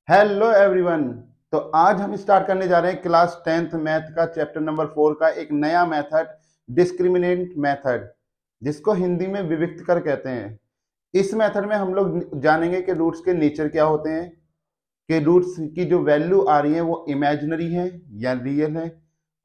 Hello everyone. तो आज हम स्टार्ट करने जा रहे हैं क्लास 10th मैथ का चैप्टर नंबर 4 का एक नया मेथड, डिस्क्रिमिनेंट मेथड, जिसको हिंदी में विविक्त कर कहते हैं। इस मेथड में हम लोग जानेंगे कि रूट्स के नेचर क्या होते हैं, कि रूट्स की जो वैल्यू आ रही है वो इमेजिनरी है या रियल है।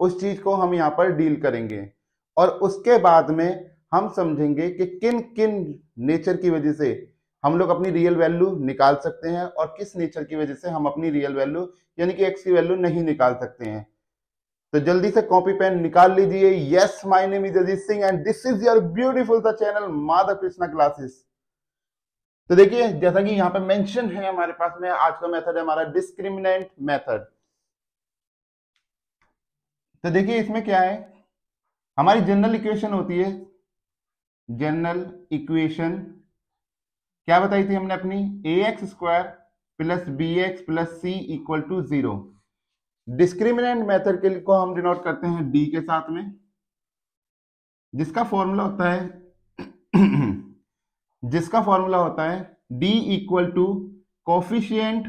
उस चीज को हम यहाँ पर डील करेंगे और उसके बाद में हम समझेंगे कि किन किन नेचर की वजह से हम लोग अपनी रियल वैल्यू निकाल सकते हैं और किस नेचर की वजह से हम अपनी रियल वैल्यू यानी कि एक्स की वैल्यू नहीं निकाल सकते हैं। तो जल्दी से कॉपी पेन निकाल लीजिए। Yes, my name is Ajit Singh and this is your beautiful the channel Madhav Krishna classes. तो देखिए, जैसा कि यहाँ पे मेंशन है, हमारे पास में आज का मेथड है हमारा डिस्क्रिमिनेंट मेथड। तो देखिए इसमें क्या है, हमारी जनरल इक्वेशन होती है। जनरल इक्वेशन क्या बताई थी हमने अपनी, a x square plus b x plus c equal to 0। Discriminant method के लिए को हम डिनोट करते हैं डी के साथ में, जिसका फॉर्मूला होता है जिसका फॉर्मूला होता है D equal to coefficient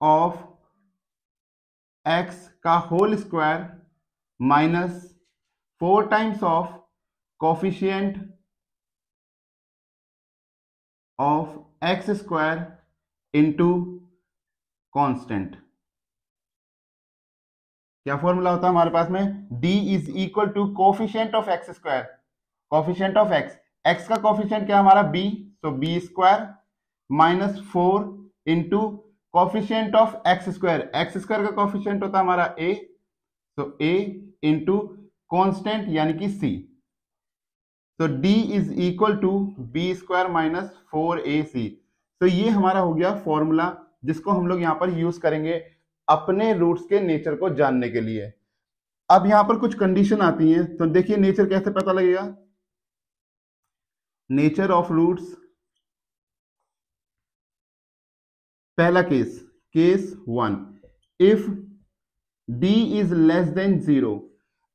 of x का whole square minus 4 times of coefficient of x square into constant. क्या फॉर्मूला होता है हमारे पास में, d is equal to coefficient of x square, coefficient of x का कोफिशिएंट क्या हमारा b, तो b square minus 4 into coefficient of x square का कोफिशिएंट होता है हमारा a, तो a इंटू कॉन्स्टेंट यानी कि c। तो d is equal to b square minus 4ac। तो ये हमारा हो गया फॉर्मूला, जिसको हम लोग यहाँ पर यूज करेंगे अपने रूट्स के नेचर को जानने के लिए। अब यहां पर कुछ कंडीशन आती हैं, तो देखिए नेचर कैसे पता लगेगा। नेचर ऑफ रूट्स, पहला case, case 1, if d is less than 0,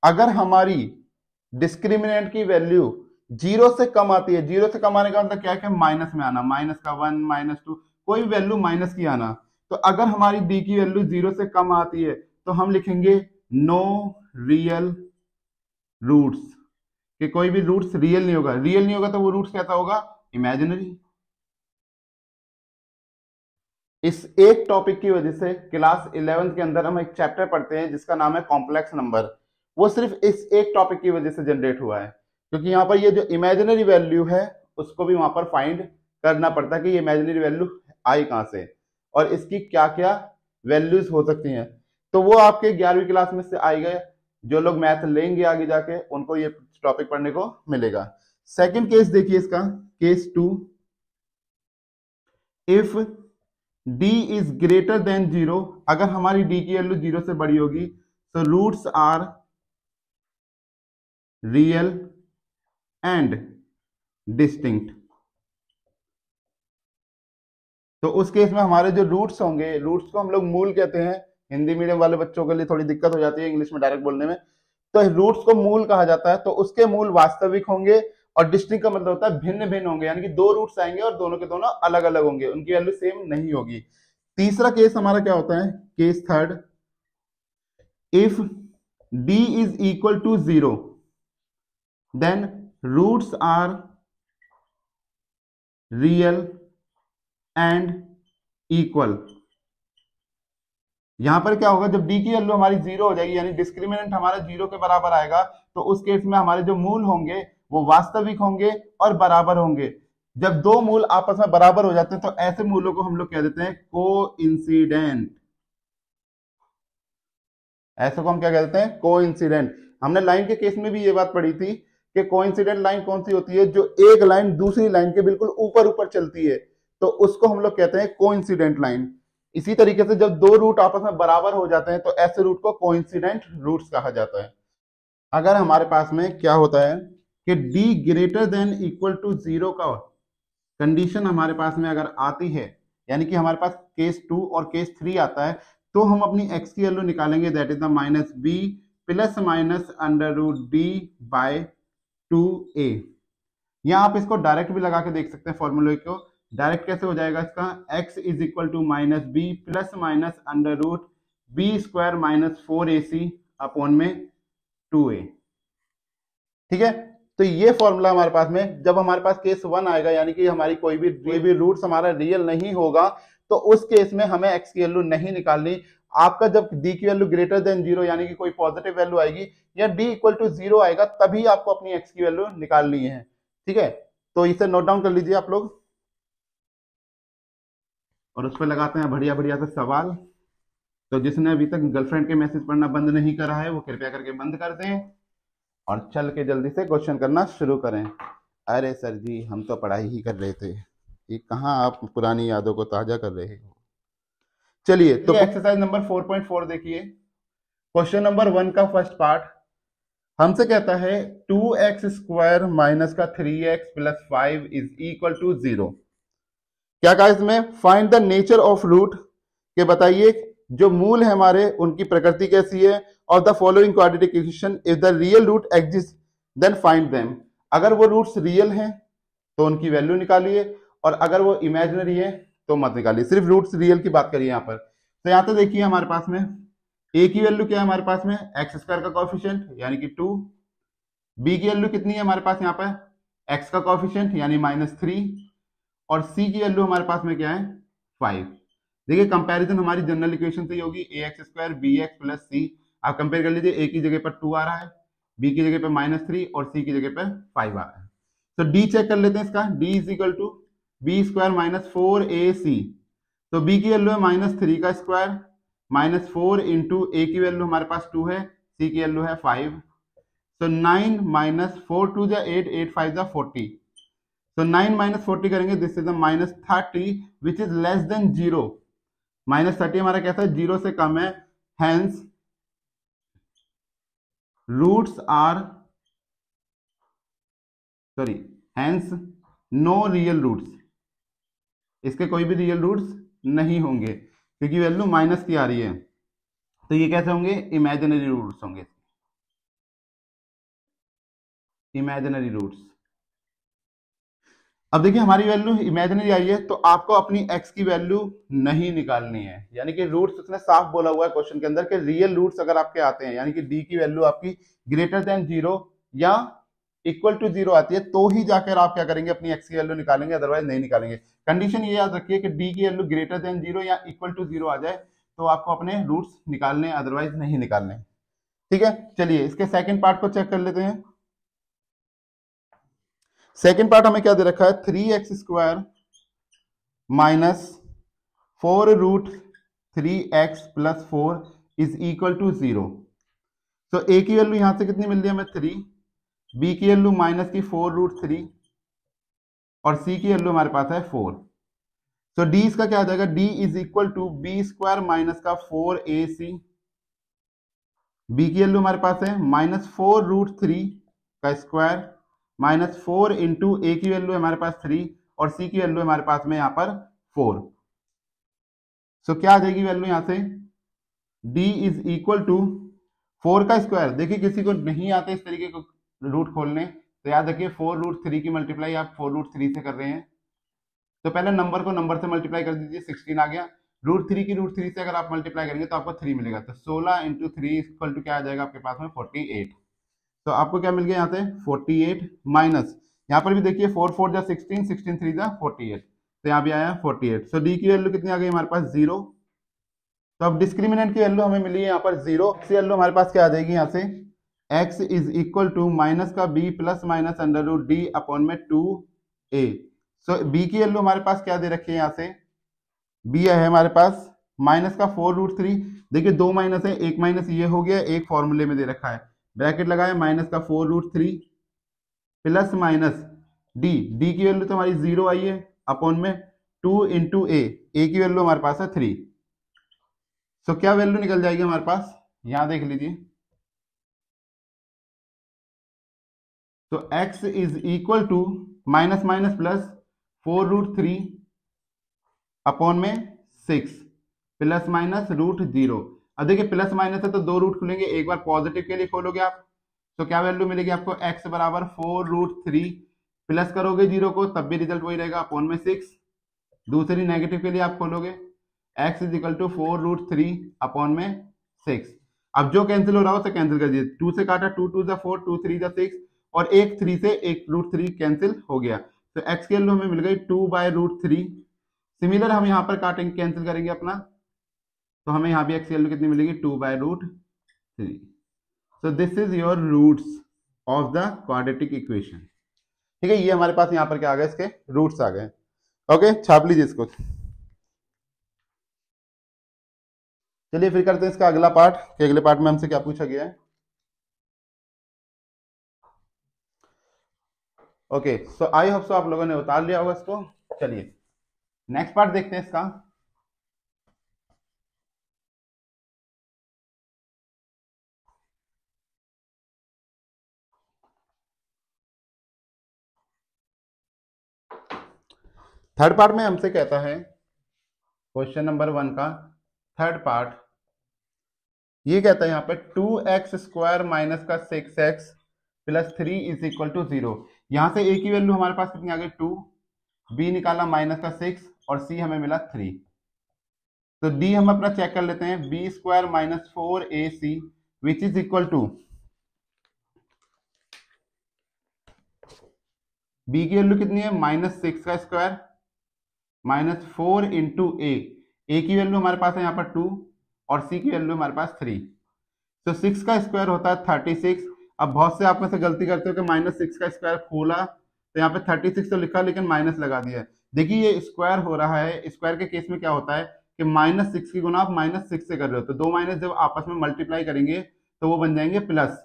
अगर हमारी डिस्क्रिमिनेंट की वैल्यू 0 से कम आती है, 0 से कम आने का मतलब क्या है कि माइनस में आना, माइनस का 1 माइनस 2 कोई वैल्यू माइनस की आना। तो अगर हमारी डी की वैल्यू 0 से कम आती है तो हम लिखेंगे नो रियल रूट्स, कि कोई भी रूट्स रियल नहीं होगा। रियल नहीं होगा तो वो रूट्स कैसा होगा, इमेजिनरी। इस एक टॉपिक की वजह से क्लास 11th के अंदर हम एक चैप्टर पढ़ते हैं जिसका नाम है कॉम्प्लेक्स नंबर। वो सिर्फ इस एक टॉपिक की वजह से जनरेट हुआ है, क्योंकि यहाँ पर ये जो इमेजिनरी वैल्यू है उसको भी वहां पर फाइंड करना पड़ता है कि ये इमेजिनरी वैल्यू आई कहां से और इसकी क्या क्या वैल्यूज हो सकती हैं। तो वो आपके 11वीं क्लास में से आई गए, जो लोग मैथ लेंगे आगे जाके उनको ये टॉपिक पढ़ने को मिलेगा। सेकंड केस देखिए इसका, case 2, if d is greater than 0, अगर हमारी d की वैल्यू 0 से बड़ी होगी तो roots are real and distinct. तो उस केस में हमारे जो रूट्स होंगे, रूट्स को हम लोग मूल कहते हैं। हिंदी मीडियम वाले बच्चों के लिए थोड़ी दिक्कत हो जाती है इंग्लिश में डायरेक्ट बोलने में, तो रूट्स को मूल कहा जाता है। तो उसके मूल वास्तविक होंगे और डिस्टिंक्ट का मतलब होता है भिन्न भिन्न होंगे, यानी कि दो रूट्स आएंगे और दोनों के दोनों अलग अलग होंगे, उनकी वैल्यू सेम नहीं होगी। तीसरा केस हमारा क्या होता है, case third, if d is equal to 0 then roots are real and equal. यहां पर क्या होगा, जब d की वैल्यू हमारी 0 हो जाएगी यानी डिस्क्रिमिनेंट हमारा 0 के बराबर आएगा, तो उस केस में हमारे जो मूल होंगे वो वास्तविक होंगे और बराबर होंगे। जब दो मूल आपस में बराबर हो जाते हैं तो ऐसे मूलों को हम लोग कह देते हैं कोइंसिडेंट। ऐसे को हम क्या कहते हैं, कोइंसिडेंट। हमने लाइन के केस में भी ये बात पढ़ी थी कि कोइंसिडेंट लाइन कौन सी होती है, जो एक लाइन दूसरी लाइन के बिल्कुल ऊपर ऊपर चलती है, तो उसको हम लोग कहते हैं कोइंसिडेंट लाइन। इसी तरीके से जब दो रूट आपस में बराबर हो जाते हैं तो ऐसे रूट को कोइंसिडेंट रूट्स कहा जाता है। अगर हमारे पास में क्या होता है कि d greater than equal to 0 का कंडीशन हमारे पास में अगर आती है, यानी कि हमारे पास केस 2 और केस 3 आता है, तो हम अपनी x की वैल्यू निकालेंगे, that is the minus B plus minus under root d by 2a। यहाँ आप इसको डायरेक्ट भी लगा के देख सकते हैं फॉर्मूले को, डायरेक्ट कैसे हो जाएगा इसका, x is equal to minus B plus minus under root b square minus 4ac upon में 2a। ठीक है, तो ये फॉर्मूला हमारे पास में, जब हमारे पास केस 1 आएगा यानी कि हमारी कोई भी रूट्स हमारा रियल नहीं होगा, तो उस केस में हमें x की वैल्यू नहीं निकालनी। आपका जब d की वैल्यू ग्रेटर देन 0 यानी कि कोई पॉजिटिव वैल्यू आएगी या d इक्वल टू 0 आएगा, तभी आपको अपनी x की वैल्यू निकालनी है। ठीक है, तो इसे नोट डाउन कर लीजिए आप लोग और उस पर लगाते हैं बढ़िया बढ़िया से सवाल। तो जिसने अभी तक गर्लफ्रेंड के मैसेज पढ़ना बंद नहीं करा है वो कृपया करके बंद कर दें और चल के जल्दी से क्वेश्चन करना शुरू करें। अरे सर जी हम तो पढ़ाई ही कर रहे थे, ये कहाँ आप पुरानी यादों को ताजा कर रहे हो। चलिए तो एक्सरसाइज नंबर 4.4 देखिए। क्वेश्चन नंबर 1 का फर्स्ट पार्ट हमसे कहता है 2x स्क्वायर माइनस का 3x plus 5 is equal to 0। क्या कहा इसमें, find the nature of root, के बताइए जो मूल है हमारे उनकी प्रकृति कैसी है, और the following quadratic equation if the real root exist then find them. अगर वो रूट्स रियल हैं तो उनकी वैल्यू निकालिए और अगर वो इमेजिनरी है तो मत निकालिए, सिर्फ रूट्स रियल की बात करिए यहाँ पर। तो यहाँ तो देखिए हमारे पास में a की वैल्यू क्या है हमारे पास में, एक्स स्क्वायर का कॉफिशिएंट यानी कि 2, b की वैल्यू कितनी है हमारे पास यहाँ पर x का कॉफिशिएंट यानी -3, और c की वैल्यू हमारे पास में क्या है 5। देखिए कंपैरिजन हमारी जनरल इक्वेशन से ही होगी, ax square bx plus c। आप कंपेयर कर लीजिए, a की जगह पर 2 आ रहा है, b की जगह पर -3 और c की जगह पर 5 आ रहा है। तो d चेक कर लेते हैं इसका, d is equal to b square minus 4ac। तो b की वैल्यू है -3 का स्क्वायर -4 इंटू a की वैल्यू हमारे पास 2 है, c की वैल्यू है 5। तो 9 माइनस 4 2 जा 8, 8 5 जा 40। तो 9 माइनस 40 करेंगे, this is -30 which is less than 0। -30 हमारा कैसा है, 0 से कम है, hence roots are hence no real roots, इसके कोई भी रियल रूट्स नहीं होंगे क्योंकि वैल्यू माइनस की आ रही है। तो ये कैसे होंगे, इमेजिनरी रूट्स होंगे, इमेजिनरी रूट्स। अब देखिए हमारी वैल्यू इमेजिनरी आई है तो आपको अपनी x की वैल्यू नहीं निकालनी है, यानी कि रूट्स उसने साफ बोला हुआ है क्वेश्चन के अंदर कि रियल रूट्स अगर आपके आते हैं यानी कि d की वैल्यू आपकी ग्रेटर देन 0 या इक्वल टू 0 आती है तो ही जाकर आप क्या करेंगे, अपनी x की वैल्यू निकालेंगे, अदरवाइज नहीं निकालेंगे। कंडीशन ये याद रखिए कि d की वैल्यू ग्रेटर देन 0 या इक्वल टू 0 आ जाए तो आपको अपने रूट्स निकालने, अदरवाइज नहीं निकालने। ठीक है, चलिए इसके सेकेंड पार्ट को चेक कर लेते हैं। सेकेंड पार्ट हमें क्या दे रखा है, 3x square minus 4 root 3x plus 4 is equal to 0। तो a की वैल्यू यहां से कितनी मिल रही है हमें 3, b की वैल्यू माइनस की 4 रूट 3 और c की वैल्यू हमारे पास है 4। तो d इसका क्या आ जाएगा, d is equal to b square minus का 4ac। b की वैल्यू हमारे पास है -4 रूट 3 का स्क्वायर -4 इंटू ए की वैल्यू हमारे पास 3 और सी की वैल्यू हमारे पास में यहाँ पर 4। सो क्या आ जाएगी वैल्यू यहाँ से, d इज इक्वल टू 4 का स्क्वायर। देखिए किसी को नहीं आते इस तरीके को रूट खोलने तो याद रखिए 4 रूट 3 की मल्टीप्लाई आप 4 रूट 3 से कर रहे हैं, तो पहले नंबर को नंबर से मल्टीप्लाई कर दीजिए, 16 आ गया। रूट 3 की रूट 3 से अगर आप मल्टीप्लाई करेंगे तो आपको 3 मिलेगा, तो 16 इंटू 3 इक्वल टू क्या आ जाएगा आपके पास में 48। तो आपको क्या मिल गया यहाँ से 48 माइनस, यहाँ पर भी देखिए 4 4 जा 16, 16 3 जा 48, तो यहाँ भी आया 48। सो डी की वैल्यू कितनी आ गई हमारे पास 0। तो अब डिस्क्रिमिनेंट की वैल्यू हमें मिली है यहाँ पर 0, की वैल्यू हमारे पास क्या आ जाएगी यहाँ से, x is equal to minus का b plus minus under root d upon में 2a। सो b की वैल्यू हमारे पास क्या दे रखी है, यहाँ से b है हमारे पास माइनस का 4 रूट 3। देखिए 2 माइनस है, एक माइनस ये हो गया, एक फॉर्मूले में दे रखा है, ब्रैकेट लगाए माइनस का 4 रूट 3 प्लस माइनस डी की वैल्यू तो हमारी 0 आई है अपॉन में 2 इंटू ए की वैल्यू हमारे पास है 3। सो क्या वैल्यू निकल जाएगी हमारे पास, यहां देख लीजिए। तो x is equal to minus minus plus 4 root 3 upon में 6 प्लस माइनस रूट 0। अब देखिए प्लस माइनस है तो 2 रूट खुलेंगे, एक बार पॉजिटिव के लिए खोलोगे आप तो क्या वैल्यू मिलेगी आपको, x बराबर 4 रूट 3 प्लस करोगे 0 को तब भी रिजल्ट वही रहेगा अपॉन में 6 दूसरी नेगेटिव के लिए आप खोलोगे x is equal to 4√3 upon में 6। अब जो कैंसिल हो रहा हो उसे कैंसिल कर दीजिए, 2 से काटा 2 2 4, 2 3 6, और एक 3 से एक √3 कैंसिल हो गया, तो x की वैल्यू हमें मिल गई 2/√3। सिमिलर हम यहाँ पर काटेंगे, कैंसिल करेंगे अपना, तो हमें यहाँ भी x की वैल्यू कितनी मिलेगी 2/√3। So this is your roots of the quadratic equation. ठीक है, ये हमारे पास यहाँ पर क्या आ गया, इसके रूट्स आ गए। ओके, छाप लीजिए इसको। चलिए फिर करते हैं इसका अगला पार्ट, कि अगले पार्ट में हमसे क्या पूछा गया है। Okay, so I hope so आप लोगों ने उतार लिया होगा इसको। चलिए नेक्स्ट पार्ट देखते हैं इसका। थर्ड पार्ट में हमसे कहता है, क्वेश्चन नंबर 1 का थर्ड पार्ट, ये कहता है यहाँ पे 2x² माइनस का 6x plus 3 is equal to 0। यहां से a की वैल्यू हमारे पास कितनी आ गई 2, b निकाला माइनस का 6, और c हमें मिला 3। तो d हम अपना चेक कर लेते हैं, b² minus 4ac which is equal to, b की वैल्यू कितनी है -6 का स्क्वायर माइनस 4 इंटू a की वैल्यू हमारे पास है यहाँ पर 2, और c की वैल्यू हमारे पास 3। तो 6 का स्क्वायर होता है 36। अब बहुत से आप में से गलती करते हो कि -6 का स्क्वायर खोला तो यहाँ पे 36 तो लिखा लेकिन माइनस लगा दिया। देखिए ये स्क्वायर हो रहा है, स्क्वायर के केस में क्या होता है कि -6 की गुना आप -6 से कर रहे हो, तो दो माइनस जब आपस में मल्टीप्लाई करेंगे तो वो बन जाएंगे प्लस,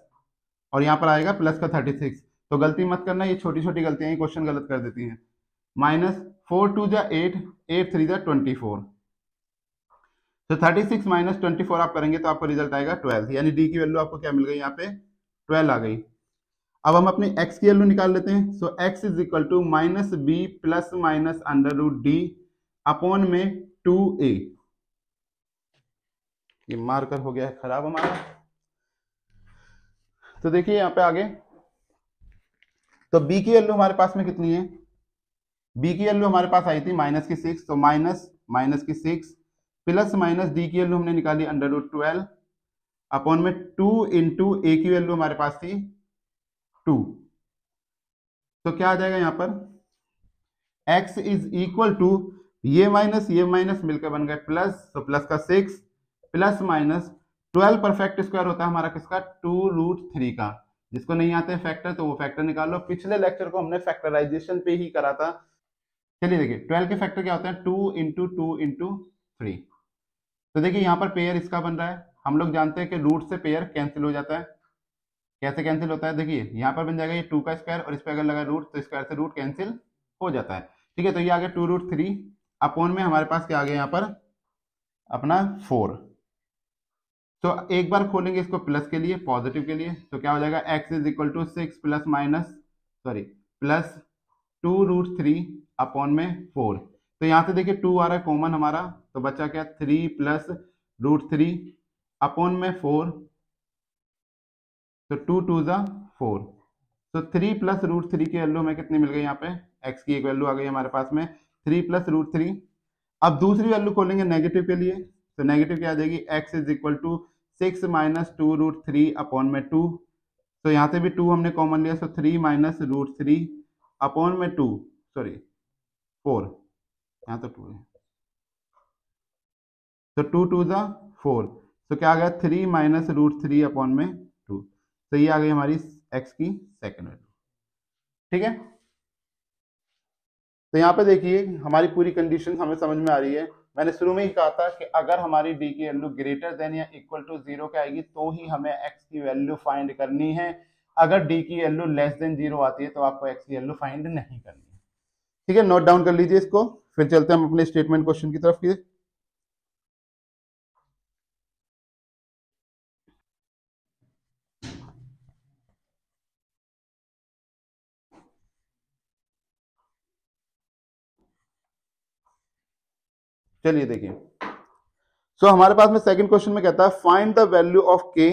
और यहाँ पर आएगा प्लस का 36। तो गलती मत करना, ये छोटी छोटी गलतियां क्वेश्चन गलत कर देती हैं। -4 2 जा 8, 8 3 जा 24, तो 36 माइनस 24 आप करेंगे तो आपको रिजल्ट आएगा 12, यानी डी की वैल्यू आपको क्या मिल गई यहाँ पे 12 आ गई। अब हम अपनी x की वैल्यू निकाल लेते हैं। So x is equal to -b plus minus √d upon में 2a। ये मार्कर हो गया है खराब हमारा, तो देखिए यहाँ पे आगे, तो b की वैल्यू हमारे पास में कितनी है, b की वैल्यू हमारे पास आई थी -6, तो माइनस की 6 प्लस माइनस डी की वैल्यू हमने निकाली √12 अपॉन में 2 इंटू ए की वैल्यू हमारे पास थी 2। तो क्या आ जाएगा यहाँ पर x इज इक्वल टू, ये माइनस मिलकर बन गए प्लस, तो प्लस का 6 प्लस माइनस 12 परफेक्ट स्क्वायर होता है हमारा किसका 2√3 का। जिसको नहीं आते हैं फैक्टर तो वो फैक्टर निकाल लो। पिछले लेक्चर को हमने फैक्टराइजेशन पे ही करा था। चलिए देखिए 12 के फैक्टर क्या होते हैं 2 इंटू 2 इंटू 3। तो देखिए यहाँ पर पेयर इसका बन रहा है, हम लोग जानते हैं कि रूट से पेयर कैंसिल हो जाता है। कैसे कैंसिल होता है, देखिए यहाँ पर बन जाएगा ये 2 का स्क्वायर, और इस पर अगर लगा रूट तो स्क्वायर से रूट कैंसिल हो जाता है। ठीक है, तो ये आ गया 2√3 अपॉन में हमारे पास क्या आ गया यहाँ पर अपना 4। तो एक बार खोलेंगे इसको प्लस के लिए, पॉजिटिव के लिए, तो क्या हो जाएगा x is equal to 6 plus 2√3 upon में 4। तो यहाँ से देखिए 2 आ रहा है कॉमन हमारा, तो बचा क्या 3 प्लस √3 अपॉन में 4, तो 2 2 जा 4। तो 3 प्लस √3 की वैल्यू हमें कितनी मिल गई यहाँ पे, x की एक वैल्यू आ गई हमारे पास में 3 प्लस √3। अब दूसरी वैल्यू खोलेंगे नेगेटिव के लिए, तो नेगेटिव क्या आ जाएगी x is equal to 6 minus 2√3 upon में 2। तो यहाँ से भी 2 हमने कॉमन लिया, तो 3 माइनस √3 अपॉन में 2, सॉरी 4, यहाँ तो 2 है, तो 2 2 जा 4। तो क्या आ गया 3 माइनस √3 अपॉन में 2। तो ये आ गई हमारी x की सेकंड वैल्यू। ठीक है, तो यहाँ पे देखिए हमारी पूरी कंडीशन हमें समझ में आ रही है। मैंने शुरू में ही कहा था कि अगर हमारी d की वैल्यू ग्रेटर देन या इक्वल टू 0 के आएगी तो ही हमें x की वैल्यू फाइंड करनी है। अगर d की वैल्यू लेस देन 0 आती है तो आपको x की वैल्यू फाइंड नहीं करनी है। ठीक है, नोट डाउन कर लीजिए इसको, फिर चलते हैं हम अपने स्टेटमेंट क्वेश्चन की तरफ। चलिए देखिए, सो हमारे पास में सेकंड क्वेश्चन में कहता है find the value of k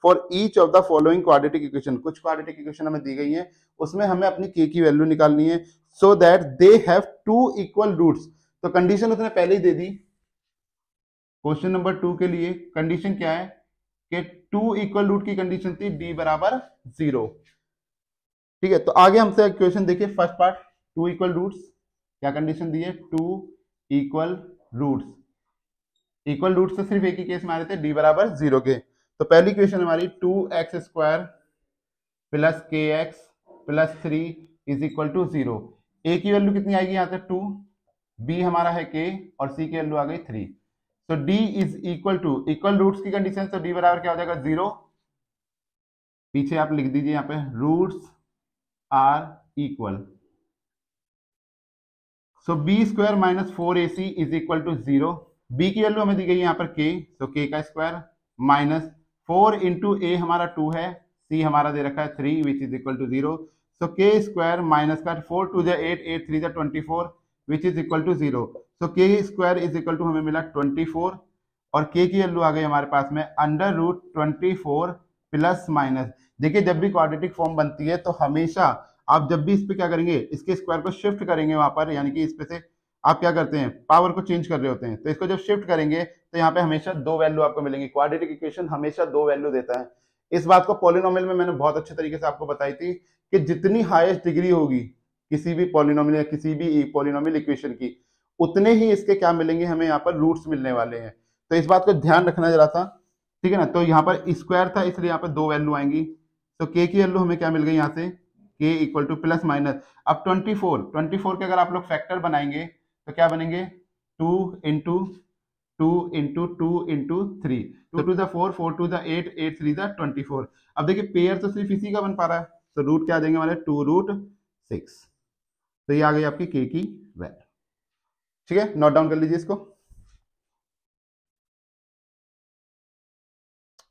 for each of the following quadratic equation. कुछ क्वाड्रेटिक इक्वेशन हमें दी गई है, उसमें हमें अपनी k की वैल्यू निकालनी है, so that they have two equal roots. तो कंडीशन उसने पहले ही दे दी। क्वेश्चन नंबर 2 के लिए कंडीशन क्या है कि 2 इक्वल रूट की कंडीशन थी d बराबर 0। ठीक है, तो आगे हमसे क्वेश्चन देखिए फर्स्ट पार्ट, 2 इक्वल रूट्स, क्या कंडीशन दी है, 2 इक्वल रूट्स। इक्वल रूट्स तो सिर्फ एक ही केस में आ रहे थे, d बराबर 0 के। तो पहली क्वेश्चन हमारी 2x square plus k x plus 3 is equal to 0। a की वैल्यू कितनी आएगी यहाँ से 2, b हमारा है k और c की वैल्यू आ गई 3। तो d is equal to, equal roots की कंडीशन, तो d बराबर क्या हो जाएगा 0। पीछे आप लिख दीजिए यहाँ पे roots are equal, so b square minus 4ac is equal to 0। b की वैल्यू हमें दी गई है यहाँ पर k, तो k का स्क्वायर माइनस 4 इंटू a हमारा 2 है, c हमारा दे रखा है 3 which is equal to 0। So k square minus का 4 two the 8, 8 3 the 24 which is equal to 0। So k square is equal to हमें मिला 24 और k की वैल्यू आ गई हमारे पास में अंडर रूट 24 प्लस माइनस। देखिए जब भी क्वाड्रेटिक फॉर्म बनती है तो हमेशा आप जब भी इस पे क्या करेंगे, इसके स्क्वायर को शिफ्ट करेंगे वहां पर, यानी कि इस पे से आप क्या करते हैं पावर को चेंज कर रहे होते हैं, तो इसको जब शिफ्ट करेंगे तो यहाँ पे हमेशा दो वैल्यू आपको मिलेंगी। क्वाड्रेटिक इक्वेशन हमेशा दो वैल्यू देता है। इस बात को पॉलिनोमियल में मैंने बहुत अच्छे तरीके से आपको बताई थी कि जितनी हाईएस्ट डिग्री होगी किसी भी पॉलिनोमियल या किसी भी पॉलिनोमियल इक्वेशन की, उतने ही इसके क्या मिलेंगे, हमें यहाँ पर रूट्स मिलने वाले हैं। तो इस बात को ध्यान रखना जरा सा, ठीक है ना। तो यहाँ पर स्क्वायर था इसलिए यहाँ पर दो वैल्यू आएंगी। तो के की वैल्यू हमें क्या मिल गई यहाँ से, k equal two plus minus, अब 24 के अगर आप लोग फैक्टर बनाएंगे तो क्या बनेंगे, 2 into 2 into 2 into 3, 2 two the 4, 4 two the 8, 8 3 the 24। अब देखिए पेयर तो सिर्फ इसी का बन पा रहा है, तो रूट क्या आ जाएंगे हमारे 2 रूट 6। तो ये आ गई आपकी k की वैल्यू। ठीक है, नोट डाउन कर लीजिए इसको।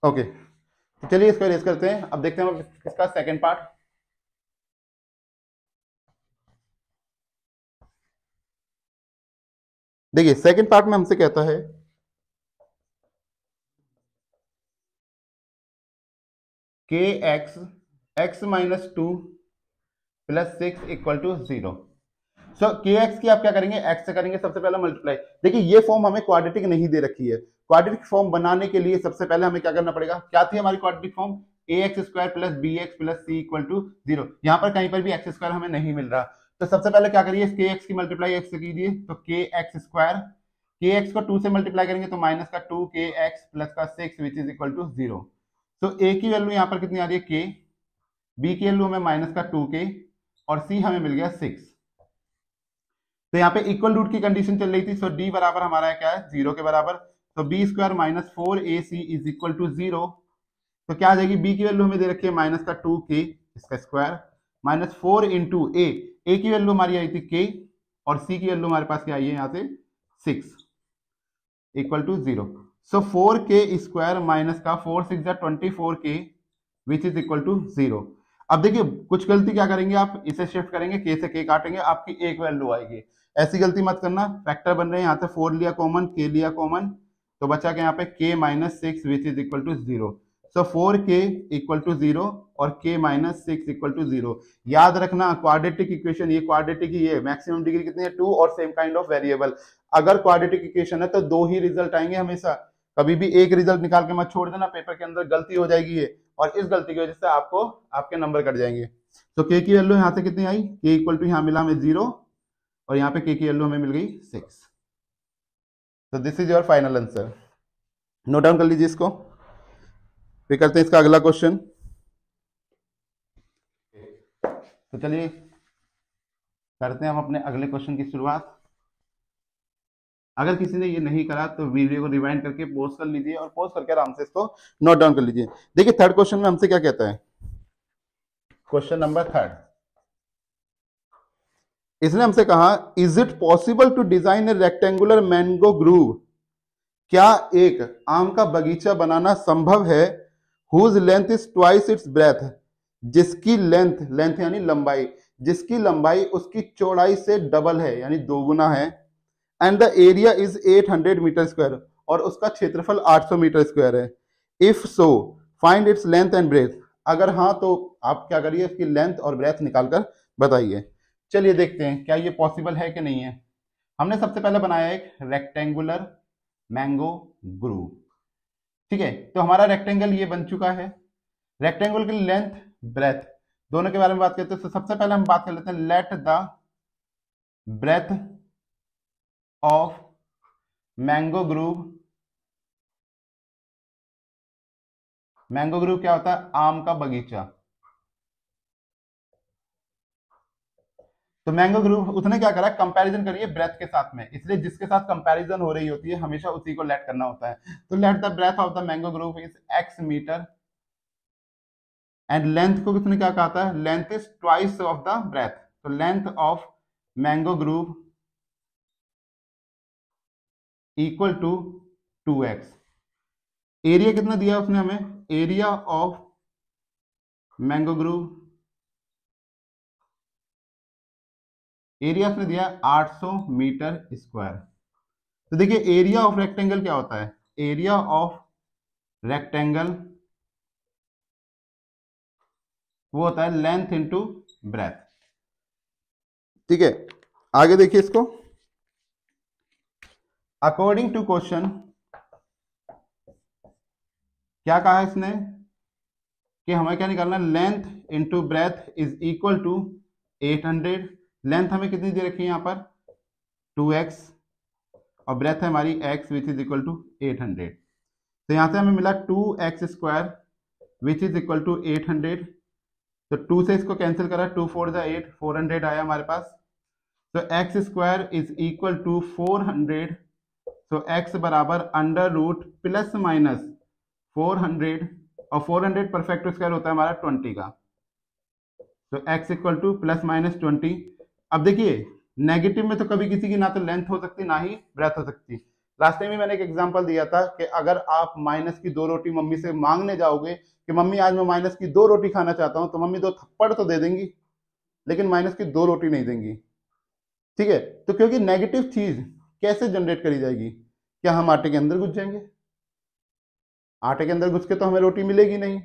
ओके, तो चलिए इसको रेस करते हैं। अब देखते हैं इसका सेकंड पार्ट। देखिए सेकंड पार्ट में हमसे कहता है के x minus 2 plus 6 equal to 0। So k x की आप क्या करेंगे, एक्स से करेंगे सबसे पहले मल्टीप्लाई। देखिए ये फॉर्म हमें क्वाड्रेटिक नहीं दे रखी है। क्वाड्रेटिक फॉर्म बनाने के लिए सबसे पहले हमें क्या करना पड़ेगा, क्या थी हमारी quadratic form, a x square plus b x plus c equal to 0। यहाँ पर कहीं पर भी एक्स स्क्वायर हमें नहीं मिल रहा, तो सबसे पहले क्या करिए, के एक्स की मल्टीप्लाई एक्स से कीजिए। तो के एक्स स्क्वायर, के एक्स को 2 से मल्टीप्लाई करेंगे तो माइनस का 2 के एक्स प्लस का 6 विच इज इक्वल टू 0। तो ए की वैल्यू यहाँ पर कितनी आ रही है के, बी की वैल्यू हमें माइनस का 2 के और सी हमें मिल गया 6। तो यहाँ पे इक्वल रूट की कंडीशन चल रही थी, सो डी बराबर हमारा है क्या है 0 के बराबर। तो b square minus 4ac is equal to 0। तो क्या आ जाएगी, बी की वैल्यू हमें दे रखी है माइनस का 2k इसका स्क्वायर माइनस 4 इंटू ए की वैल्यू हमारी आई थी k और c की वैल्यू हमारे पास क्या आई है यहाँ से 6 equal to 0। So 4k square minus का 4 6 24k which is equal to 0। अब देखिए कुछ गलती क्या करेंगे आप, इसे शिफ्ट करेंगे, k से k काटेंगे, आपकी एक वैल्यू आएगी। ऐसी गलती मत करना, फैक्टर बन रहे हैं, यहाँ से 4 लिया कॉमन, k लिया कॉमन, तो बचा क्या यहाँ पे k minus 6 which is equal to 0। So 4k equal to 0 और k माइनस 6 इक्वल टू 0। याद रखना क्वाड्रेटिक इक्वेशन ये क्वाड्रेटिक ही है, मैक्सिमम डिग्री कितनी है 2 और सेम काइंड ऑफ वेरिएबल। अगर क्वाड्रेटिक इक्वेशन है तो दो ही रिजल्ट आएंगे हमेशा, कभी भी एक रिजल्ट निकाल के मत छोड़ देना, पेपर के अंदर गलती हो जाएगी ये, और इस गलती की वजह से आपको आपके नंबर कट जाएंगे। तो k की वैल्यू यहाँ से कितनी आई, k इक्वल टू यहाँ मिला हमें 0 और यहाँ पे k की वैल्यू हमें मिल गई 6। तो this is your final answer, note down कर लीजिए इसको। फिर करते हैं इसका अगला क्वेश्चन। तो चलिए करते हैं हम अपने अगले क्वेश्चन की शुरुआत। अगर किसी ने ये नहीं करा तो वीडियो को रिवाइंड करके पॉज कर लीजिए और पॉज करके आराम से इसको नोट डाउन कर लीजिए। देखिए थर्ड क्वेश्चन में हमसे क्या कहता है, क्वेश्चन नंबर 3, इसने हमसे कहा is it possible to design a rectangular mango grove, क्या एक आम का बगीचा बनाना संभव है, whose length is twice its breadth, जिसकी लेंथ, लेंथ यानी लंबाई, जिसकी लंबाई उसकी चौड़ाई से डबल है यानी दोगुना है, and the area is 800 metre square, और उसका क्षेत्रफल 800 मीटर स्क्वायर है। If so find its length and breadth, अगर हाँ तो आप क्या करिए इसकी लेंथ और ब्रेथ निकालकर बताइए। चलिए देखते हैं क्या ये पॉसिबल है कि नहीं है। हमने सबसे पहले बनाया एक रेक्टेंगुलर मैंगो ग्रूव। ठीक है, तो हमारा रेक्टेंगल ये बन चुका है। रेक्टेंगल की लेंथ ब्रेथ दोनों के बारे में बात करते हैं, तो सबसे पहले हम बात कर लेते हैं let the breadth of mango grove. Mango grove क्या होता है? आम का बगीचा। तो मैंगो ग्रूव उसने क्या करा, कंपैरिजन करिए ब्रेथ के साथ में, इसलिए जिसके साथ कंपैरिजन हो रही होती है हमेशा उसी को लेट करना होता है। तो let the breadth of the mango grove is x metre and length को किसने क्या कहा था? Length is twice of the breadth. तो length of mango grove equal to 2x। Area कितना दिया उसने हमें? Area of mango grove, area उसने दिया 800 मीटर स्क्वायर। तो देखिए एरिया ऑफ रेक्टेंगल क्या होता है? एरिया ऑफ रेक्टेंगल वो होता है लेंथ इंटू ब्रेथ। ठीक है, आगे देखिए इसको। अकॉर्डिंग टू क्वेश्चन क्या कहा है इसने कि हमें क्या निकालना है? Length into breadth is equal to 800। Length हमें कितनी दे रखी है यहाँ पर? 2x और ब्रेथ है हमारी x which is equal to 800। तो यहाँ से हमें मिला 2x square which is equal to 800। तो 2 से इसको कैंसिल करा, 2 4 जा 8, 400 आया हमारे पास। तो x square is equal to 400। तो x बराबर अंडर रूट प्लस माइनस 400 और 400 परफेक्ट स्क्वायर होता है हमारा 20 का। तो x equal two plus minus 20। अब देखिए नेगेटिव में तो कभी किसी की ना तो लेंथ हो सकती ना ही ब्रेथ हो सकती। लास्ट टाइम भी मैंने एक एग्जांपल दिया था कि अगर आप माइनस की 2 रोटी मम्मी से मांगने जाओगे कि मम्मी आज मैं माइनस की 2 रोटी खाना चाहता हूं, तो मम्मी 2 थप्पड़ तो दे देंगी लेकिन माइनस की 2 रोटी नहीं देंगी। ठीक है, तो क्योंकि नेगेटिव चीज कैसे जनरेट करी जाएगी? क्या हम आटे के अंदर घुस जाएंगे? आटे के अंदर घुस के तो हमें रोटी मिलेगी नहीं।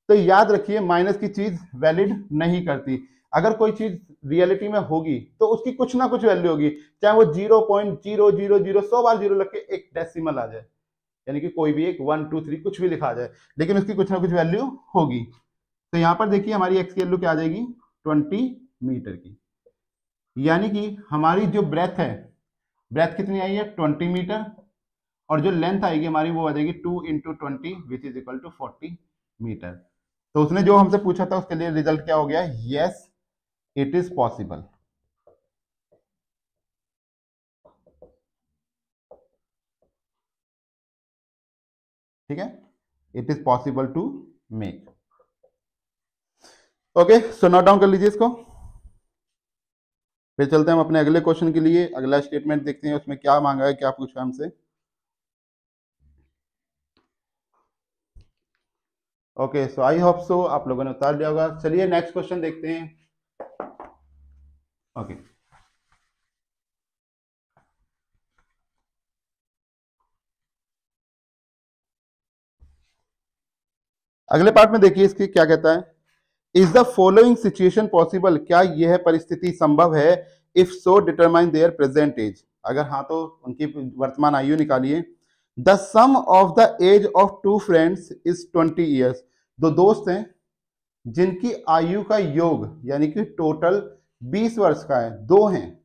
तो याद रखिए माइनस की चीज वैलिड नहीं करती। अगर कोई चीज रियलिटी में होगी तो उसकी कुछ ना कुछ वैल्यू होगी, चाहे वो 0.0000 100 बार जीरो लग के एक डेसिमल आ जाए, यानी कि कोई भी एक 1 2 3 कुछ भी लिखा आ जाए, लेकिन उसकी कुछ ना कुछ वैल्यू होगी। तो यहां पर देखिए हमारी एक्स की वैल्यू क्या आ जाएगी? 20 मीटर की। यानी कि हमारी जो ब्रेथ है, ब्रेथ कितनी आई है? 20 मीटर। और जो लेंथ आएगी हमारी वो आ जाएगी 2 into 20 which is equal to 40 metre. तो उसने जो हमसे पूछा था उसके लिए रिजल्ट क्या हो गया? Yes it is possible. ठीक है, it is possible to make. Okay, so note down कर लीजिए इसको। फिर चलते हैं हम अपने अगले क्वेश्चन के लिए। अगला स्टेटमेंट देखते हैं उसमें क्या मांगा है, क्या पूछा हमसे। Okay, so I hope so आप लोगों ने उतार लिया होगा। चलिए नेक्स्ट क्वेश्चन देखते हैं। ओके, अगले पार्ट में देखिए इसकी क्या कहता है। Is the following situation possible? क्या यह परिस्थिति संभव है? If so determine their present age. अगर हाँ तो उनकी वर्तमान आयु निकालिए। The sum of the age of two friends is 20 years. दो दोस्त हैं जिनकी आयु का योग यानी कि टोटल 20 वर्ष का है। दो हैं,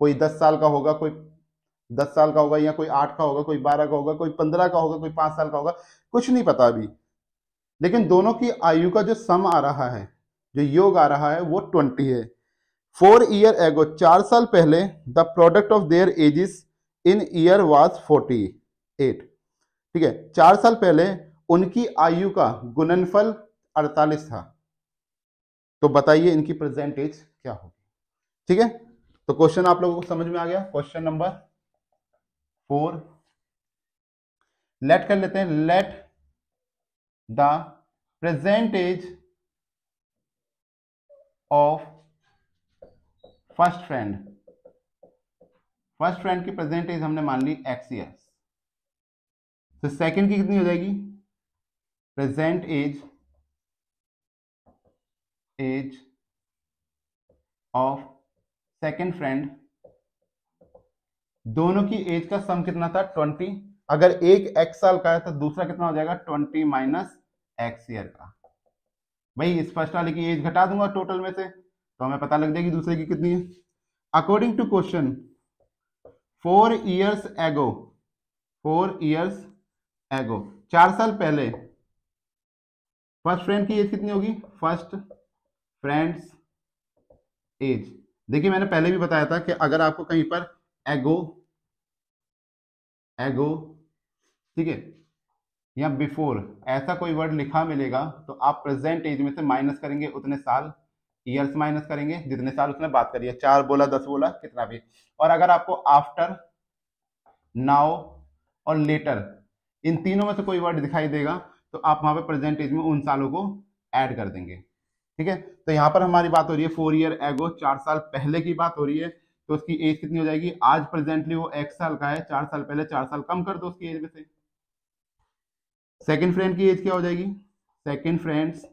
कोई 10 साल का होगा, कोई 10 साल का होगा, या कोई 8 का होगा, कोई 12 का होगा, कोई 15 का होगा, कोई 5 साल का होगा, कुछ नहीं पता अभी। लेकिन दोनों की आयु का जो सम आ रहा है, जो योग आ रहा है वो 20 है। 4 ईयर एगो, 4 साल पहले the product of their ages in year was 48। ठीक है, 4 साल पहले उनकी आयु का गुणनफल 48 था। तो बताइए इनकी प्रेजेंट एज क्या होगी? ठीक है, तो क्वेश्चन आप लोगों को समझ में आ गया। क्वेश्चन नंबर 4 लेट कर लेते हैं। Let the present age of first friend. First friend की प्रेजेंट एज हमने मान ली x ईयर्स। तो सेकंड की कितनी हो जाएगी? Present age of second friend दोनों की एज का सम कितना था 20। अगर एक x साल का है तो दूसरा कितना हो जाएगा 20 माइनस x ईयर का। भाई इस फर्स्ट वाले की एज घटा दूंगा टोटल में से तो हमें पता लग जाएगी दूसरे की कितनी है। अकॉर्डिंग टू क्वेश्चन 4 years एगो, 4 years एगो, 4 साल पहले फर्स्ट फ्रेंड की एज कितनी होगी, फर्स्ट फ्रेंड्स एज। देखिए मैंने पहले भी बताया था कि अगर आपको कहीं पर एगो, एगो, ठीक है, या बिफोर ऐसा कोई वर्ड लिखा मिलेगा तो आप प्रेजेंट एज में से माइनस करेंगे उतने साल, ईयर्स माइनस करेंगे जितने साल उसने बात करी है, 4 बोला 10 बोला कितना भी। और अगर आपको आफ्टर, नाउ और लेटर इन तीनों में से कोई वर्ड दिखाई देगा तो आप वहां पे प्रेजेंट एज में उन सालों को ऐड कर देंगे। ठीक है, तो यहाँ पर हमारी बात हो रही है 4 year एगो, 4 साल पहले की बात हो रही है, तो उसकी एज कितनी हो जाएगी, आज प्रेजेंटली वो x साल का है, 4 साल पहले 4 साल कम कर दो उसकी एज में से। सेकेंड फ्रेंड की एज क्या हो जाएगी, second friend's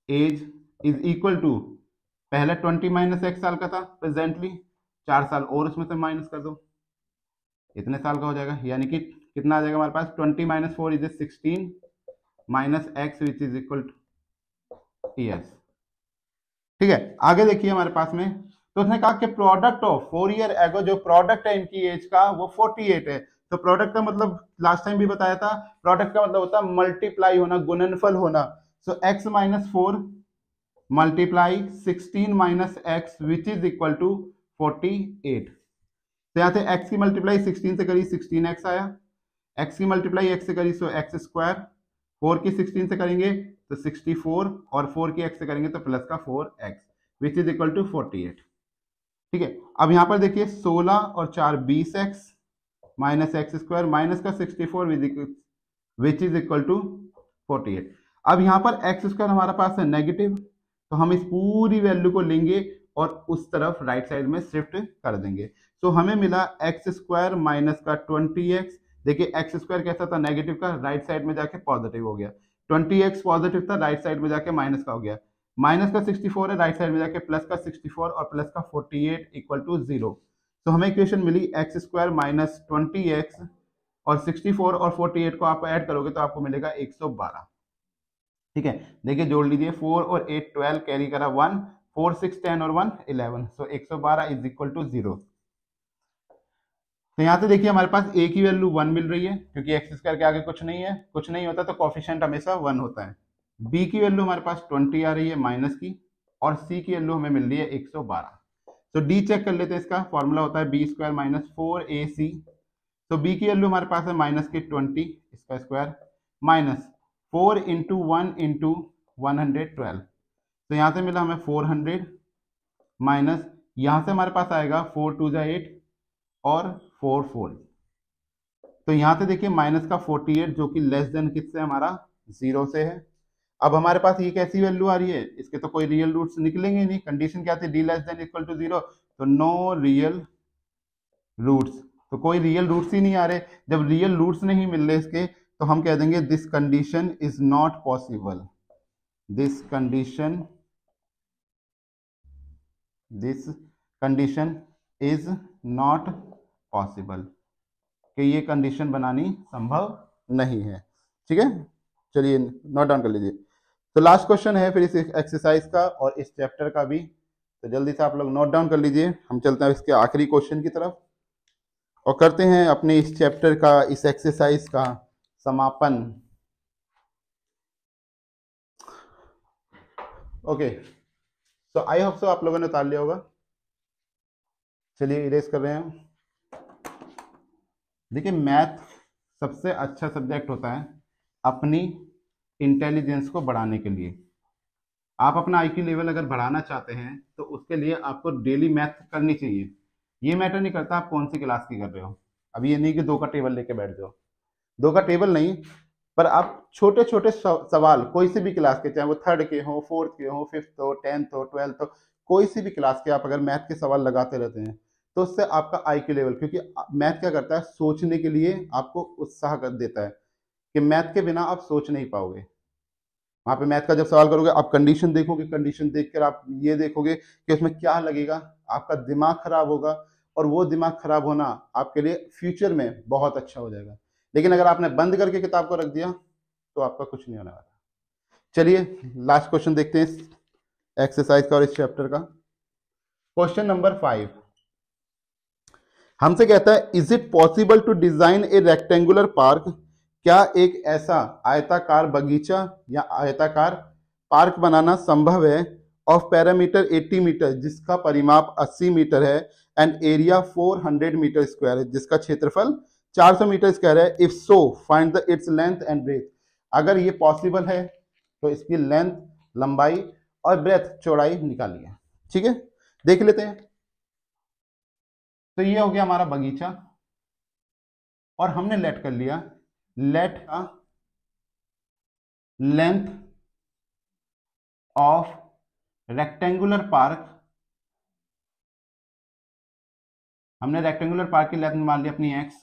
age is equal to, पहले 20 माइनस x साल का था प्रेजेंटली, 4 साल और उसमें से माइनस कर दो, इतने साल का हो जाएगा, यानी कि कितना आ जाएगा हमारे पास 20 minus 4 is 16 minus x which is equal two years. ठीक है, आगे देखिए हमारे पास में, तो उसने कहा कि प्रोडक्ट ऑफ 4 year एगो, जो प्रोडक्ट है इनकी एज का वो 48 है। तो प्रोडक्ट का मतलब लास्ट टाइम भी बताया था, प्रोडक्ट का मतलब होता है मल्टीप्लाई होना, गुणनफल होना। So x minus 4 multiply 16 minus x which is equal to 48। तो यहाँ से x की मल्टीप्लाई 16 से करी 16x आया, x की मल्टीप्लाई x से करी सो x स्क्वायर, 4 की 16 से करेंगे तो 64 और 4 की x से करेंगे तो प्लस का 4x which is equal to 48। ठीक है, अब यहां पर देखिए 16 और 4 20x minus x square minus का 64 विच इज इक्वल टू 48। अब यहां पर एक्स स्क्वायर हमारा पास है नेगेटिव, तो हम इस पूरी वैल्यू को लेंगे और उस तरफ राइट साइड में शिफ्ट कर देंगे। तो हमें मिला एक्स स्क्वायर माइनस का 20x। देखिए एक्स स्क्वायर कैसा था, नेगेटिव का, राइट साइड में जाके पॉजिटिव हो गया, 20x पॉजिटिव था, राइट साइड में जाके माइनस का हो गया, माइनस का 64 है, राइट साइड में जाके प्लस का 64 और प्लस का 48 इक्वल टू 0। तो हमें इक्वेशन मिली एक्स स्क्वायर माइनस 20x और 64 और 48 को आप ऐड करोगे तो आपको मिलेगा 112। ठीक है, देखिए जोड़ लीजिए, 4 और 8 12, कैरी करा 1, 4 6 10 और 1 11, सो 112 इज इक्वल टू 0। तो यहाँ से देखिए हमारे पास a की वैल्यू 1 मिल रही है, क्योंकि एक्स स्क्वायर के आगे कुछ नहीं है, कुछ नहीं होता तो कोफिशिएंट हमेशा 1 होता है। b की वैल्यू हमारे पास 20 आ रही है माइनस की, और c की वैल्यू हमें मिल रही है 112। तो d चेक कर लेते हैं, इसका फॉर्मूला होता है बी स्क्वायर माइनस 4ac। तो b की वैल्यू हमारे पास है माइनस की 20 इसका स्क्वायर माइनस 4 इंटू 1 इंटू 112, तो यहाँ से मिला हमें 400 माइनस, यहाँ से हमारे पास आएगा 4 2 8 और 4 4, तो यहाँ से देखिए माइनस का 48 जो कि लेस देन किससे, हमारा 0 से है। अब हमारे पास ये कैसी वैल्यू आ रही है, इसके तो कोई रियल रूट्स निकलेंगे नहीं, कंडीशन क्या थी, D less than equal to 0, तो नो रियल रूट्स, तो कोई रियल रूट्स ही नहीं आ रहे। जब रियल रूट्स नहीं मिल रहे इसके तो हम कह देंगे this condition is not possible, this condition is not possible, कि ये कंडीशन बनानी संभव नहीं है। ठीक है, चलिए नोट डाउन कर लीजिए। तो लास्ट क्वेश्चन है फिर इस एक्सरसाइज का और इस चैप्टर का भी, तो जल्दी से आप लोग नोट डाउन कर लीजिए। हम चलते हैं इसके आखिरी क्वेश्चन की तरफ और करते हैं अपने इस चैप्टर का, इस एक्सरसाइज का समापन। ओके, तो आई होप सो आप लोगों ने उतार लिया होगा। चलिए इरेज कर रहे हैं। देखिए मैथ सबसे अच्छा सब्जेक्ट होता है अपनी इंटेलिजेंस को बढ़ाने के लिए। आप अपना आईक्यू लेवल अगर बढ़ाना चाहते हैं तो उसके लिए आपको डेली मैथ करनी चाहिए। ये मैटर नहीं करता आप कौन सी क्लास की कर रहे हो, अब ये नहीं कि 2 का टेबल लेके बैठ जाओ, 2 का टेबल नहीं, पर आप छोटे छोटे सवाल कोई सी भी क्लास के, चाहे वो 3rd के हो, 4th के हो, 5th हो, 10th हो, 12th हो, कोई सी भी क्लास के आप अगर मैथ के सवाल लगाते रहते हैं तो उससे आपका आईक्यू लेवल, क्योंकि मैथ क्या करता है, सोचने के लिए आपको उत्साह कर देता है कि मैथ के बिना आप सोच नहीं पाओगे। वहां पे मैथ का जब सवाल करोगे आप कंडीशन देखोगे, कंडीशन देखकर आप ये देखोगे कि उसमें क्या लगेगा, आपका दिमाग खराब होगा और वो दिमाग खराब होना आपके लिए फ्यूचर में बहुत अच्छा हो जाएगा। लेकिन अगर आपने बंद करके किताब को रख दिया तो आपका कुछ नहीं होने वाला। चलिए लास्ट क्वेश्चन देखते हैं इस एक्सरसाइज का और इस चैप्टर का। क्वेश्चन नंबर 5 हमसे कहता है, is it possible to design a rectangular park? क्या एक ऐसा आयताकार बगीचा या आयताकार पार्क बनाना संभव है ऑफ पैरामीटर 80 मीटर, जिसका परिमाप 80 मीटर है, एंड एरिया 400 मीटर स्क्वायर है, जिसका क्षेत्रफल 400 मीटर स्क्वायर है। If so find the its length and breadth. अगर ये पॉसिबल है तो इसकी लेंथ, लंबाई और ब्रेथ, चौड़ाई निकालिए। ठीक है, देख लेते हैं। तो ये हो गया हमारा बगीचा और हमने लेट कर लिया, लेट का लेंथ ऑफ रेक्टेंगुलर पार्क, हमने रेक्टेंगुलर पार्क की लेंथ मान ली अपनी x,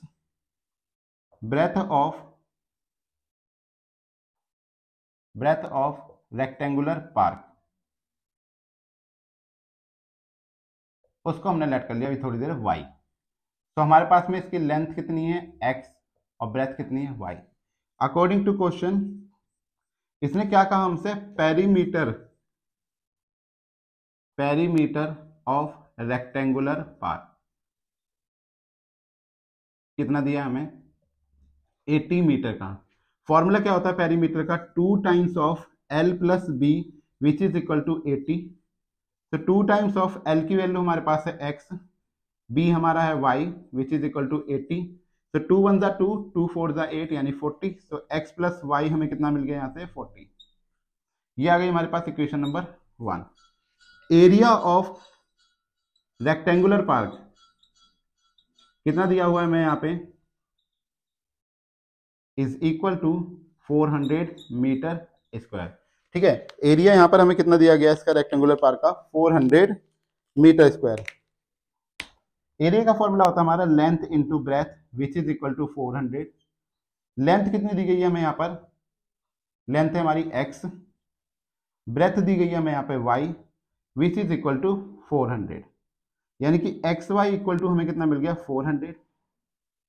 breadth of rectangular park, उसको हमने लेट कर लिया अभी थोड़ी देर y। तो हमारे पास में इसकी लेंथ कितनी है x और ब्रेथ कितनी है y। अकॉर्डिंग टू क्वेश्चन इसने क्या कहा हमसे, पेरीमीटर ऑफ रेक्टेंगुलर पार्क कितना दिया हमें, 80 मीटर का। फॉर्मूला क्या होता है पेरीमीटर का, 2 times of l plus B which is equal to 80। तो 2 टाइम्स ऑफ l की वैल्यू हमारे पास है x, b हमारा है y which is equal to 80। तो 2 1 जा 2, 2 4 जा 8 यानी 40। तो x प्लस y हमें कितना मिल गया यहाँ से 40। ये आ गई हमारे पास equation number 1। Area of rectangular park कितना दिया हुआ है मैं यहाँ पे, is equal to 400 metre square. ठीक है, एरिया यहाँ पर हमें कितना दिया गया इसका रेक्टेंगुलर पार्क का, 400 मीटर स्क्वायर। एरिया का फॉर्मूला होता है हमारा length into breadth which is equal to 400। Length कितनी दी गई है हमें यहाँ पर, लेंथ है हमारी x, ब्रेथ दी गई है हमें यहाँ पे y which is equal to 400, यानी कि एक्स वाई इक्वल टू हमें कितना मिल गया 400।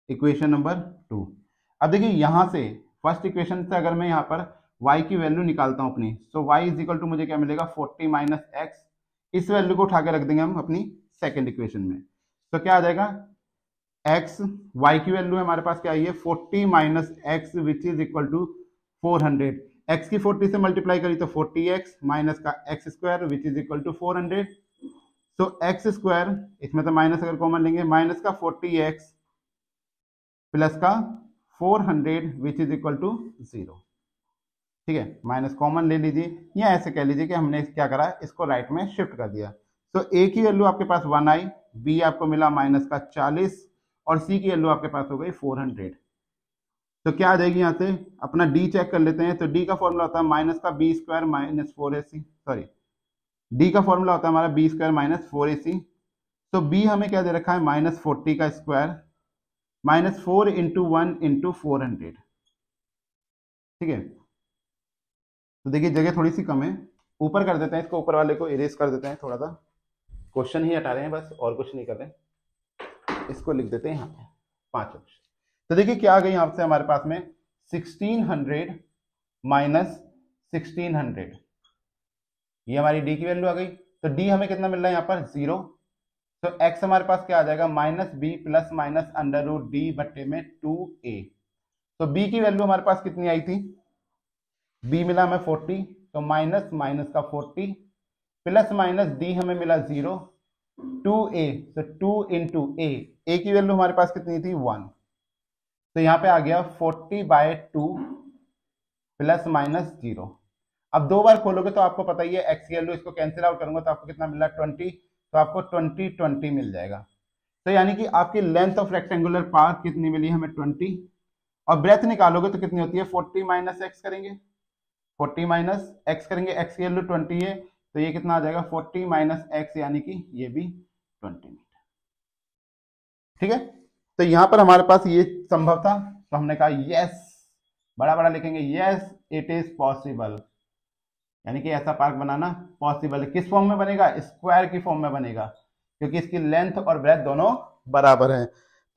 Equation number 2। अब देखिए यहां से फर्स्ट इक्वेशन से अगर मैं यहाँ पर y की वैल्यू निकालता हूं अपनी, तो y इज इक्वल टू मुझे क्या मिलेगा 40 माइनस एक्स। इस वैल्यू को उठा के रख देंगे हम अपनी सेकेंड इक्वेशन में, तो क्या आ जाएगा x, y की वैल्यू हमारे पास क्या आई है 40 minus x which is equal to 400। x की 40 से मल्टीप्लाई करी तो 40x माइनस का x square which is equal to 400। तो एक्स स्क्वायर, इसमें तो माइनस अगर कॉमन लेंगे, माइनस का 40x प्लस का 400 विच इज इक्वल टू 0। ठीक है, माइनस कॉमन ले लीजिए या ऐसे कह लीजिए कि हमने क्या करा, इसको राइट में शिफ्ट कर दिया। तो a की वैल्यू आपके पास 1 आई, b आपको मिला माइनस का 40 और c की वैल्यू आपके पास हो गई 400। तो क्या आ जाएगी यहाँ से, अपना d चेक कर लेते हैं। तो d का फॉर्मूला होता है माइनस का B square minus 4ac, sorry d का फॉर्मूला होता है हमारा बी स्क्वायर माइनस 4ac। तो b हमें क्या दे रखा है माइनस 40 का स्क्वायर माइनस 4 इंटू 1 इंटू 400। ठीक है, तो देखिए जगह थोड़ी सी कम है, ऊपर कर देते हैं इसको, ऊपर वाले को इरेज कर देते हैं थोड़ा सा, क्वेश्चन ही हटा रहे हैं बस और कुछ नहीं कर रहे। इसको लिख देते हैं यहाँ पे 5 ऑप्शन। तो देखिए क्या आ गई यहाँ से हमारे पास में 1600 माइनस 1600, ये हमारी डी की वैल्यू आ गई। तो डी हमें कितना मिल रहा है यहाँ पर 0। तो एक्स हमारे पास क्या आ जाएगा minus B plus minus under root D बट्टे में 2a। तो बी की वैल्यू हमारे पास कितनी आई थी, बी मिला हमें 40, तो माइनस माइनस का 40 प्लस माइनस डी हमें मिला 0, 2a, तो 2 इंटू ए की वैल्यू हमारे पास कितनी थी 1। तो यहाँ पे आ गया 40/2 प्लस माइनस 0। अब 2 बार खोलोगे तो आपको पता ही है एक्स की वैल्यू, इसको कैंसिल आउट करूंगा तो आपको कितना मिल रहा है 20, तो आपको 20 मिल जाएगा। तो यानी कि आपकी लेंथ ऑफ रेक्टेंगुलर पार्क कितनी मिली हमें 20, और ब्रेथ निकालोगे तो कितनी होती है 40 माइनस एक्स करेंगे, 40 माइनस एक्स करेंगे, एक्स की वैल्यू 20 है तो ये कितना आ जाएगा 40 माइनस एक्स, यानी कि ये भी 20 मीटर। ठीक है, तो यहां पर हमारे पास ये संभव था, तो हमने कहा यस, बड़ा बड़ा लिखेंगे यस इट इज पॉसिबल, यानी कि ऐसा पार्क बनाना पॉसिबल है। किस फॉर्म में बनेगा, स्क्वायर की फॉर्म में बनेगा, क्योंकि इसकी लेंथ और ब्रेथ दोनों बराबर है।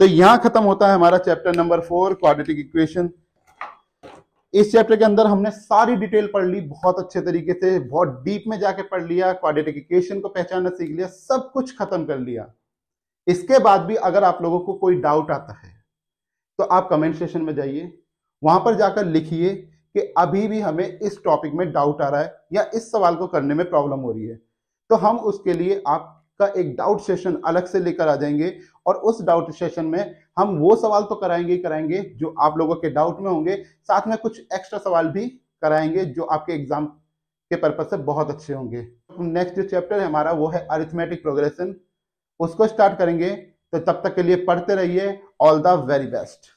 तो यहां खत्म होता है हमारा चैप्टर नंबर 4 क्वाड्रेटिक इक्वेशन। इस चैप्टर के अंदर हमने सारी डिटेल पढ़ ली, बहुत अच्छे तरीके से, बहुत डीप में जाके पढ़ लिया, क्वाड्रेटिक इक्वेशन को पहचानना सीख लिया, सब कुछ खत्म कर लिया। इसके बाद भी अगर आप लोगों को कोई डाउट आता है तो आप कमेंट सेक्शन में जाइए, वहां पर जाकर लिखिए कि अभी भी हमें इस टॉपिक में डाउट आ रहा है या इस सवाल को करने में प्रॉब्लम हो रही है। तो हम उसके लिए आपका एक डाउट सेशन अलग से लेकर आ जाएंगे और उस डाउट सेशन में हम वो सवाल तो कराएंगे ही कराएंगे जो आप लोगों के डाउट में होंगे, साथ में कुछ एक्स्ट्रा सवाल भी कराएंगे जो आपके एग्जाम के पर्पज से बहुत अच्छे होंगे। नेक्स्ट जो चैप्टर है हमारा वो है अरिथमेटिक प्रोग्रेशन, उसको स्टार्ट करेंगे। तो तब तक के लिए पढ़ते रहिए। All the very best.